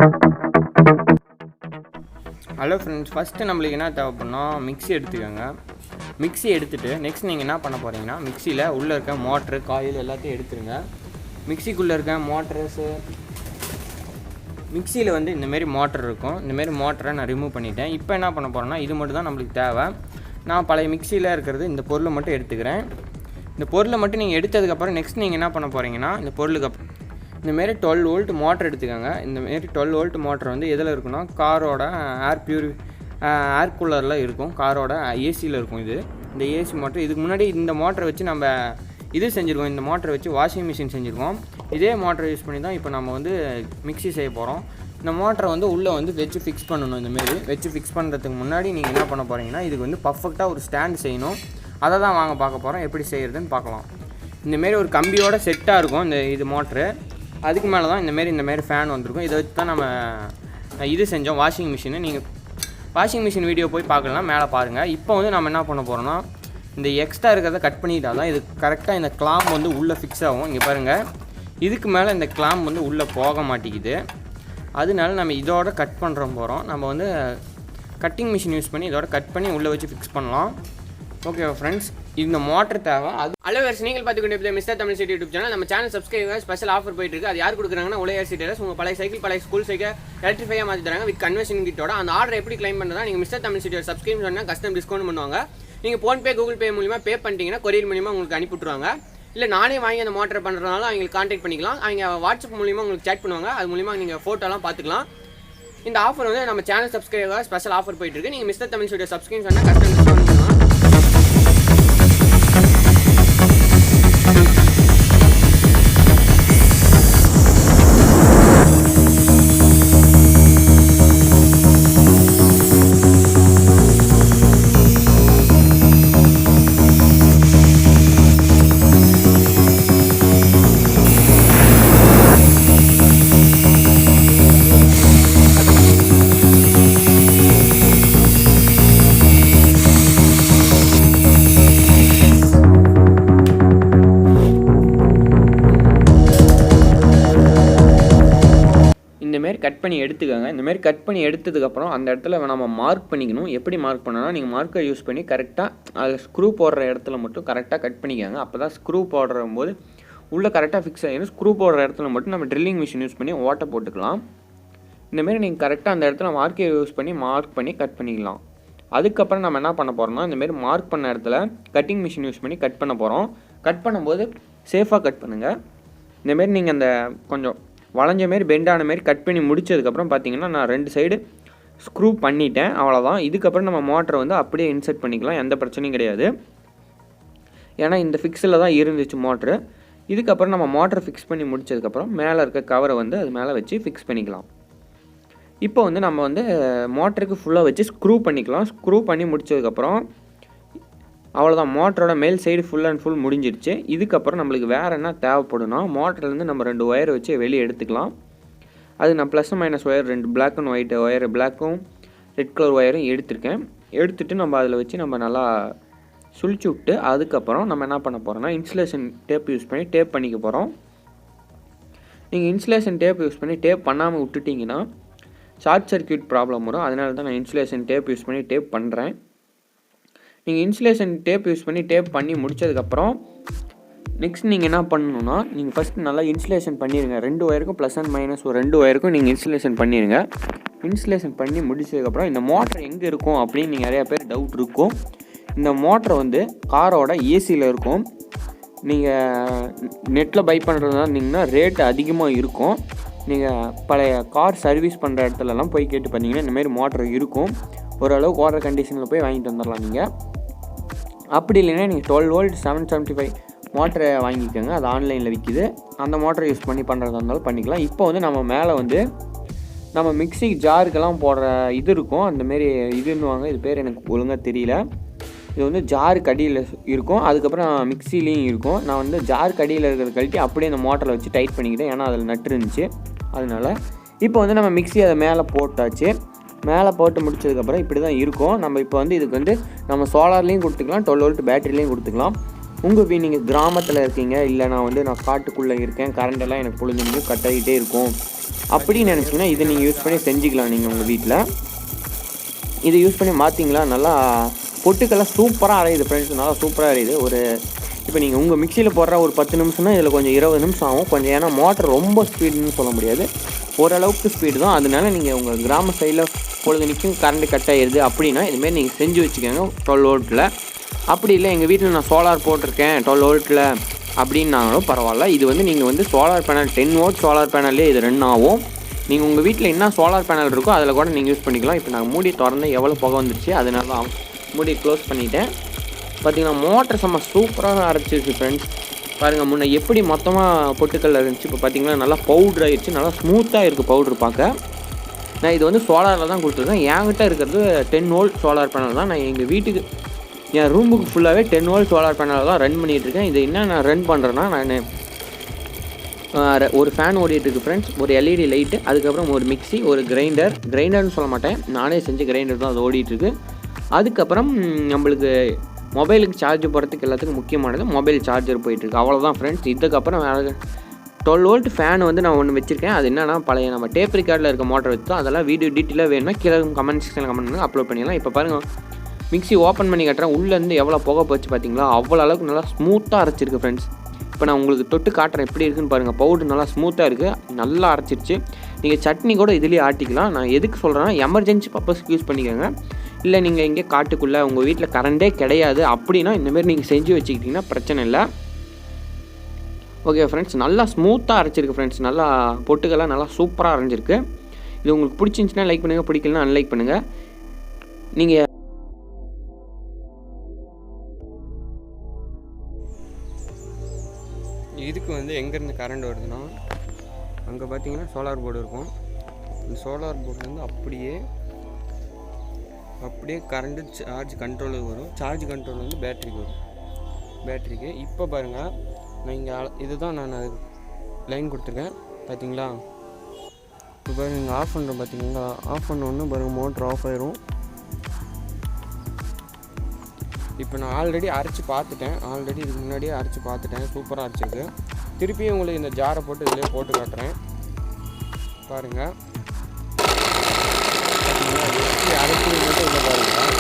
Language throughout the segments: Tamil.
ஹலோ ஃப்ரெண்ட்ஸ், ஃபஸ்ட்டு நம்மளுக்கு என்ன தேவைப்படனா மிக்ஸி எடுத்துக்கோங்க. மிக்ஸி எடுத்துகிட்டு நெக்ஸ்ட் நீங்கள் என்ன பண்ண போகிறீங்கன்னா, மிக்சியில் உள்ளே இருக்க மோட்ரு காயில் எல்லாத்தையும் எடுத்துருங்க. மிக்சிக்குள்ளே இருக்க மோட்டர்ஸு மிக்சியில் வந்து இந்தமாரி மோட்டர் இருக்கும். இந்தமாரி மோட்டரை நான் ரிமூவ் பண்ணிட்டேன். இப்போ என்ன பண்ண போகிறேன்னா, இது மட்டும் தான் நம்மளுக்கு தேவை. நான் பழைய மிக்சியில் இருக்கிறது இந்த பொருளை மட்டும் எடுத்துக்கிறேன். இந்த பொருளை மட்டும் நீங்கள் எடுத்ததுக்கப்புறம் நெக்ஸ்ட் நீங்கள் என்ன பண்ண போகிறீங்கன்னா, இந்த பொருளுக்கு இந்தமாரி 12 வோல்ட் மோட்டர் எடுத்துக்கோங்க. இந்தமாரி 12 வோல்ட் மோட்டர் வந்து எதில் இருக்குன்னா, காரோட ஏர் கூலரில் இருக்கும், காரோட ஏசியில் இருக்கும். இந்த ஏசி மோட்டர். இதுக்கு முன்னாடி இந்த மோட்டரை வச்சு நம்ம இது செஞ்சுருக்கோம். இந்த மோட்டரை வச்சு வாஷிங் மிஷின் செஞ்சுருக்கோம். இதே மோட்டரை யூஸ் பண்ணி தான் இப்போ நம்ம வந்து மிக்ஸி செய்ய போகிறோம். இந்த மோட்டரை வந்து உள்ளே வந்து வச்சு ஃபிக்ஸ் பண்ணணும். இந்தமாரி வச்சு ஃபிக்ஸ் பண்ணுறதுக்கு முன்னாடி நீங்கள் என்ன பண்ண போகிறீங்கன்னா, இதுக்கு வந்து பர்ஃபெக்டாக ஒரு ஸ்டாண்ட் செய்யணும். அதை தான் வாங்க பார்க்க போகிறோம். எப்படி செய்கிறதுன்னு பார்க்கலாம். இந்தமாரி ஒரு கம்பியோட செட்டாக இருக்கும் இது மோட்ரு. அதுக்கு மேலே தான் இந்தமாரி ஃபேன் வந்திருக்கும். இதை வச்சு தான் நம்ம இது செஞ்சோம், வாஷிங் மிஷினு. நீங்கள் வாஷிங் மிஷின் வீடியோ போய் பார்க்கலாம், மேலே பாருங்கள். இப்போ வந்து நம்ம என்ன பண்ண போகிறோம்னா, இந்த எக்ஸ்ட்ரா இருக்கிறத கட் பண்ணிட்டால் தான் இது கரெக்டாக இந்த கிளாம்ப் வந்து உள்ளே ஃபிக்ஸ் ஆகும். இங்கே பாருங்கள், இதுக்கு மேலே இந்த கிளாம்ப் வந்து உள்ளே போக மாட்டேங்குது. அதனால நம்ம இதோட கட் பண்ணுறோம். நம்ம வந்து கட்டிங் மிஷின் யூஸ் பண்ணி இதோட கட் பண்ணி உள்ளே வச்சு ஃபிக்ஸ் பண்ணலாம். ஓகே ஃப்ரெண்ட்ஸ், இந்த மோட்டர் தேவை. அது அலவர்ஸ் நீங்கள் பார்த்துக்கிட்டு mister Tamil city YouTube channel. நம்ம சேனல் சப்ஸ்கிரைபர் ஸ்பெஷல் ஆஃபர் போயிட்டு இருக்கு. அது யார் கொடுக்குறாங்கன்னா, உலக சிட்டிஸ் உங்கள் பழைய சைக்கிள், பழைய ஸ்கூல் சைக்கிள் எலக்ட்ரிஃபையாக மாற்றி தராங்க வித் கன்வர்ஷன் கிட்டோட. அந்த ஆர்டர் எப்படி கிளைம் பண்ணுறதா, நீங்கள் மிஸ்டர் தமிழ் சிட்டியோட சப்ஸ்கிரைப் பண்ணால் கஸ்டம் டிஸ்கவுண்ட் பண்ணுவாங்க. நீங்கள் ஃபோன்பே, கூகுள் பே மூலிமா பே பண்ணிட்டீங்கன்னா கொரியர் மூலிமா உங்களுக்கு அனுப்பிவிட்ருவாங்க. இல்லை நானே வாங்கி அந்த மோட்டர் பண்ணுறதுனால அவங்களுக்கு கான்டாக்ட் பண்ணிக்கலாம். அவங்க வாட்ஸ்அப் மூலிமா உங்களுக்கு சேட் பண்ணுவாங்க. அது மூலிமா நீங்கள் ஃபோட்டோலாம் பார்த்துக்கலாம். இந்த ஆஃபர் வந்து நம்ம சேனல் சப்ஸ்கிரைபர் ஸ்பெஷல் ஆஃபர் போயிட்டு இருக்கு. நீங்கள் மிஸ்டர் தமிழ் சிட்டியோட சப்ஸ்கிரைப் பண்ணால் கஸ்டம் டிஸ்கவுண்ட் பண்ணுவாங்க. இந்தமாரி கட் பண்ணி எடுத்துக்கோங்க. இந்தமாரி கட் பண்ணி எடுத்ததுக்கப்புறம் அந்த இடத்துல நம்ம மார்க் பண்ணிக்கணும். எப்படி மார்க் பண்ணணும்னா, நீங்கள் மார்க்கர் யூஸ் பண்ணி கரெக்டாக அதில் ஸ்க்ரூ போடுற இடத்துல மட்டும் கரெக்டாக கட் பண்ணிக்கோங்க. அப்போ தான் ஸ்க்ரூ போடும்போது உள்ளே கரெக்டாக ஃபிக்ஸ் ஆகிடும். ஸ்க்ரூ போடுற இடத்துல மட்டும் நம்ம ட்ரில்லிங் மிஷின் யூஸ் பண்ணி ஓட்டை போட்டுக்கலாம். இந்தமாரி நீங்கள் கரெக்டாக அந்த இடத்துல மார்க்கர் யூஸ் பண்ணி மார்க் பண்ணி கட் பண்ணிக்கலாம். அதுக்கப்புறம் நம்ம என்ன பண்ண போகிறோம்னா, இந்தமாரி மார்க் பண்ண இடத்துல கட்டிங் மிஷின் யூஸ் பண்ணி கட் பண்ண போகிறோம். கட் பண்ணும்போது சேஃபாக கட் பண்ணுங்கள். இந்தமாரி நீங்கள் அந்த கொஞ்சம் வளைஞ்ச மாரி பெண்டான மாரி கட் பண்ணி முடிச்சதுக்கப்புறம் பார்த்தீங்கன்னா, நான் 2 சைடு ஸ்க்ரூ பண்ணிட்டேன். அவ்வளோதான். இதுக்கப்புறம் நம்ம மோட்டரை வந்து அப்படியே இன்சர்ட் பண்ணிக்கலாம். எந்த பிரச்சனையும் கிடையாது. ஏன்னா இந்த ஃபிக்ஸில் தான் இருந்துச்சு மோட்ரு. இதுக்கப்புறம் நம்ம மோட்டரை ஃபிக்ஸ் பண்ணி முடிச்சதுக்கப்புறம் மேலே இருக்க கவரை வந்து அது மேலே வச்சு ஃபிக்ஸ் பண்ணிக்கலாம். இப்போ வந்து நம்ம வந்து மோட்டருக்கு ஃபுல்லாக வச்சு ஸ்க்ரூ பண்ணிக்கலாம். ஸ்க்ரூ பண்ணி முடிச்சதுக்கப்புறம் அவ்வளோதான். மோட்டரோட மேல் சைடு ஃபுல் அண்ட் ஃபுல் முடிஞ்சிடுச்சு. இதுக்கப்புறம் நம்மளுக்கு வேறு என்ன தேவைப்படுனா, மோட்டர்லேருந்து நம்ம 2 ஒயர் வச்சு வெளியே எடுத்துக்கலாம். அது நான் plus minus wire 2 black and white wire, பிளாக்கும் ரெட் கலர் ஒயரும் எடுத்துருக்கேன். எடுத்துகிட்டு நம்ம அதில் வச்சு நம்ம நல்லா சுழிச்சு விட்டு அதுக்கப்புறம் நம்ம என்ன பண்ண போகிறோம்னா, இன்சுலேஷன் டேப் யூஸ் பண்ணி டேப் பண்ணிக்க போகிறோம். நீங்கள் இன்சுலேஷன் டேப் யூஸ் பண்ணி டேப் பண்ணாமல் விட்டுட்டிங்கன்னா ஷார்ட் சர்க்யூட் ப்ராப்ளம் வரும். அதனால தான் நான் இன்சுலேஷன் டேப் யூஸ் பண்ணி டேப் பண்ணுறேன். நீங்கள் இன்சுலேஷன் டேப் யூஸ் பண்ணி டேப் பண்ணி முடிச்சதுக்கப்புறம் நெக்ஸ்ட் நீங்கள் என்ன பண்ணணுன்னா, நீங்கள் ஃபஸ்ட்டு நல்லா இன்சுலேஷன் பண்ணிடுங்க. 2 ஒயருக்கும் ப்ளஸ் அண்ட் மைனஸ் ஒரு 2 ஒயருக்கும் நீங்கள் இன்சுலேஷன் பண்ணிடுங்க. இன்சுலேஷன் பண்ணி முடிச்சதுக்கப்புறம் இந்த மோட்டர் எங்கே இருக்கும் அப்படின்னு நீங்கள் நிறையா பேர் டவுட் இருக்கும். இந்த மோட்டர் வந்து காரோட ஏசியில் இருக்கும். நீங்கள் நெட்டில் பை பண்ணுறதா இருந்தீங்கன்னா ரேட் அதிகமாக இருக்கும். நீங்கள் பழைய கார் சர்வீஸ் பண்ணுற இடத்துலலாம் போய் கேட்டு பண்ணிங்கன்னா இந்தமாரி மோட்டர் இருக்கும். ஓரளவுக்கு ஓடுற கண்டிஷனில் போய் வாங்கிட்டு வந்துடலாம். நீங்கள் அப்படி இல்லைன்னா நீங்கள் 12 வோல்ட் 775 மோட்டரை வாங்கிக்கோங்க. அது ஆன்லைனில் விற்கிது. அந்த மோட்டரை யூஸ் பண்ணி பண்ணுறதா இருந்தாலும் பண்ணிக்கலாம். இப்போ வந்து நம்ம மேலே வந்து நம்ம மிக்ஸி ஜாருக்கெல்லாம் போடுற இது இருக்கும். அந்தமாரி இதுன்னுவாங்க, இது பேர் எனக்கு ஒழுங்காக தெரியல. இது வந்து ஜாருக்கு அடியில் இருக்கும். அதுக்கப்புறம் மிக்ஸிலையும் இருக்கும். நான் வந்து ஜாருக்கு அடியில் இருக்கிறத கழட்டி அப்படியே அந்த மோட்டரில் வச்சு டைட் பண்ணிக்கிட்டேன். ஏன்னா அதில் நட்டு இருந்துச்சு. அதனால் இப்போ வந்து நம்ம மிக்ஸி அதை மேலே போட்டாச்சு. மேலே போட்டு முடிச்சதுக்கப்புறம் இப்படி தான் இருக்கும். நம்ம இப்போ வந்து இதுக்கு வந்து நம்ம சோலார்லேயும் கொடுத்துக்கலாம், 12 வோல்ட் பேட்டரிலையும் கொடுத்துக்கலாம். நீங்கள் கிராமத்தில் இருக்கீங்க, இல்லை நான் காட்டுக்குள்ளே இருக்கேன், கரண்டெல்லாம் எனக்கு பொழுதுக்கு கட் ஆகிட்டே இருக்கும் அப்படின்னு நினச்சிங்கன்னா இதை நீங்கள் யூஸ் பண்ணி செஞ்சுக்கலாம். நீங்கள் உங்கள் வீட்டில் இதை யூஸ் பண்ணி மாற்றிங்களா நல்லா பொட்டுக்கெல்லாம் சூப்பராக அரையுது ஃப்ரெண்ட்ஸ், நல்லா சூப்பராக அரையுது. இப்போ நீங்கள் உங்கள் மிக்சியில் போடுற ஒரு 10 நிமிஷம்னா இதில் கொஞ்சம் 20 நிமிஷம் ஆகும் கொஞ்சம். ஏன்னா மோட்டர் ரொம்ப ஸ்பீடுன்னு சொல்ல முடியாது, ஓரளவுக்கு ஸ்பீடு தான். அதனால நீங்கள் உங்கள் கிராம சைடில் பொழுதுனிக்கும் கரண்ட் கட் ஆகிடுது அப்படின்னா இதுமாரி நீங்கள் செஞ்சு வச்சுக்கோங்க 12 வோல்ட்டில். அப்படி இல்லை எங்கள் வீட்டில் நான் சோலார் போட்டிருக்கேன் 12 வோல்ட்டில் அப்படின்னாலும் பரவாயில்ல. இது நீங்கள் சோலார் பேனல் 10 வோல்ட் சோலார் பேனல்லே இது ரன் ஆகும். நீங்கள் உங்கள் வீட்டில் என்ன சோலார் பேனல் இருக்கோ அதில் கூட நீங்கள் யூஸ் பண்ணிக்கலாம். இப்போ நான் மூடி திறந்து எவ்வளோ புகை வந்துருச்சு, அதனால மூடி க்ளோஸ் பண்ணிவிட்டேன். பார்த்திங்கன்னா மோட்டர் செம்ம சூப்பராக அரைச்சிருக்கு ஃப்ரெண்ட்ஸ். பாருங்கள் முன்னே எப்படி மொத்தமாக பொட்டுக்கல்ல இருந்துச்சு, இப்போ பார்த்திங்கன்னா நல்லா பவுட்ரு ஆகிடுச்சு, நல்லா ஸ்மூத்தாக இருக்குது பவுட்ரு பார்க்க. நான் இது சோலாரில் தான் கொடுத்துருக்கேன். என்கிட்ட இருக்கிறது 10 வோல்ட் சோலார் பேனல் தான். நான் எங்கள் வீட்டுக்கு என் ரூமுக்கு ஃபுல்லாகவே 10 வோல்ட் சோலார் பேனல் தான் ரன் பண்ணிகிட்ருக்கேன். இது என்ன நான் ரன் பண்ணுறேன்னா, நான் ஒரு ஃபேன் ஓடிட்டுருக்கு ஃப்ரெண்ட்ஸ், ஒரு எல்இடி லைட்டு, அதுக்கப்புறம் ஒரு மிக்சி, ஒரு கிரைண்டர்னு சொல்ல மாட்டேன், நானே செஞ்ச கிரைண்டர் தான் அது ஓடிட்டுருக்கு. அதுக்கப்புறம் நம்மளுக்கு மொபைலுக்கு சார்ஜ் போடுறதுக்கு எல்லாத்துக்கும் முக்கியமானது மொபைல் சார்ஜர் போயிட்டுருக்கு. அவ்வளோதான் ஃப்ரெண்ட்ஸ். இதுக்கப்புறம் 12 வோல்ட் ஃபேன் நான் ஒன்று வச்சுருக்கேன். அது என்னன்னா பழைய நம்ம டேப் ரிகார்டில் இருக்க மோட்டர் வச்சு தான். அதெல்லாம் வீடியோ டீட்டெயிலாக வேணும்னா கீழே கமெண்ட் செக்ஷனில் கமெண்ட் பண்ணி அப்லோட் பண்ணிடலாம். இப்போ பாருங்கள் மிக்ஸி ஓப்பன் பண்ணி கட்டுறேன், உள்ளேருந்து எவ்வளோ புகை போச்சு பார்த்தீங்களா, அவ்வளோ அளவுக்கு நல்லா ஸ்மூத்தாக அரைச்சிருக்கு ஃப்ரெண்ட்ஸ். இப்போ நான் உங்களுக்கு தொட்டு காட்டுறேன் எப்படி இருக்குன்னு பாருங்கள். பவுடர் நல்லா ஸ்மூத்தாக இருக்குது, நல்லா அரைச்சிருச்சு. நீங்கள் சட்னி கூட இதுலேயே ஆட்டிக்கலாம். நான் எதுக்கு சொல்கிறேன்னா எமர்ஜென்சி பர்பஸ்க்கு யூஸ் பண்ணிக்கோங்க. இல்லை நீங்கள் எங்கே காட்டுக்குள்ளே உங்கள் வீட்டில் கரண்டே கிடையாது அப்படின்னா இந்தமாரி நீங்கள் செஞ்சு வச்சுக்கிட்டிங்கன்னா பிரச்சனை இல்லை. ஓகே ஃப்ரெண்ட்ஸ், நல்லா ஸ்மூத்தாக அரைச்சிருக்கு ஃப்ரெண்ட்ஸ். நல்லா பொட்டுக்கெல்லாம் நல்லா சூப்பராக அரைஞ்சிருக்கு. இது உங்களுக்கு பிடிச்சிருந்துச்சின்னா லைக் பண்ணுங்கள், பிடிக்கலன்னா அன்லைக் பண்ணுங்கள். நீங்கள் இதுக்கு எங்கேருந்து கரண்ட் வருதுன்னா அங்கே பார்த்தீங்கன்னா சோலார் போர்டு இருக்கும். இந்த சோலார் போர்டு அப்படியே கரண்ட்டு சார்ஜ் கண்ட்ரோலுக்கு வரும். சார்ஜ் கண்ட்ரோல் பேட்டரிக்கு வரும். பேட்டரிக்கு இப்போ பாருங்கள், நான் இங்கே இதுதான் நான் அது லைன் கொடுத்துருக்கேன் பார்த்தீங்களா. இப்போ பாருங்கள் இங்கே ஆஃப் பண்ணுறோம் பார்த்தீங்களா, ஆஃப் பண்ணோன்னு பாருங்கள் மோட்ரு ஆஃப் ஆயிரும். இப்போ நான் ஆல்ரெடி அரைச்சி பார்த்துட்டேன், இதுக்கு முன்னாடியே அரைச்சி பார்த்துட்டேன், சூப்பராக அரைச்சிருக்கு. திருப்பியும் உங்களுக்கு இந்த ஜாரை போட்டு இதிலே போட்டு காட்டுறேன் பாருங்கள். அரைச்சி மட்டும் இல்லை பாருங்கள்,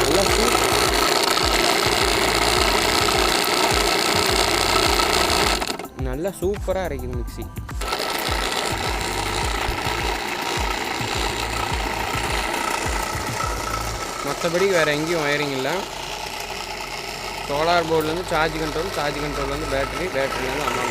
நல்லா நல்லா சூப்பராக அரைக்குது மிக்ஸி. மற்றபடி வேறு எங்கேயும் வயரிங் இல்லை. சோலார் போர்ட்லேருந்து சார்ஜ் கண்ட்ரோல்லேருந்து பேட்டரிலேருந்து அம்மா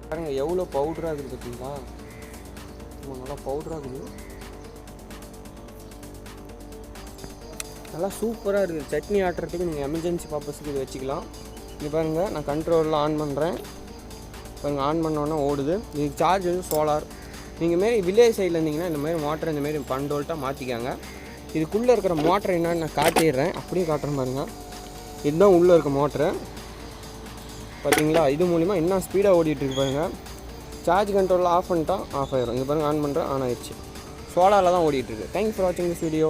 பாருங்க எவ்வளோ பவுடராக இருக்குது பார்த்தீங்களா. நல்லா பவுடராக இருக்குது, நல்லா சூப்பராக இருக்குது. சட்னி ஆட்டுறதுக்கு நீங்கள் எமர்ஜென்சி பர்பஸுக்கு இது வச்சுக்கலாம். இது பாருங்கள் நான் கண்ட்ரோலில் ஆன் பண்ணுறேன் பாருங்கள், ஆன் பண்ணோன்னா ஓடுது. இதுக்கு சார்ஜ் சோலார். நீங்கள் மாரி வில்லேஜ் சைடில் இருந்தீங்கன்னா இந்தமாரி மோட்டர் இந்தமாரி 12 வோல்ட்டாக மாற்றிக்காங்க. இதுக்குள்ளே இருக்கிற மோட்டர் என்னன்னு நான் காட்டிடுறேன், அப்படியே காட்டுறேன் பாருங்கள். இதுதான் உள்ளே இருக்க மோட்ரு பார்த்தீங்களா. இது மூலிமா என்ன ஸ்பீடாக ஓடிட்டுருக்கு பாருங்கள். சார்ஜ் கண்ட்ரோலில் ஆஃப் பண்ணிட்டா ஆஃப் ஆயிரும். இங்கே பாருங்கள் ஆன் பண்ணுறேன், ஆன் ஆயிடுச்சு. சோலாரில் தான் ஓடிட்டுருக்கு. தேங்க்ஸ் ஃபார் வாட்சிங் திஸ் வீடியோ.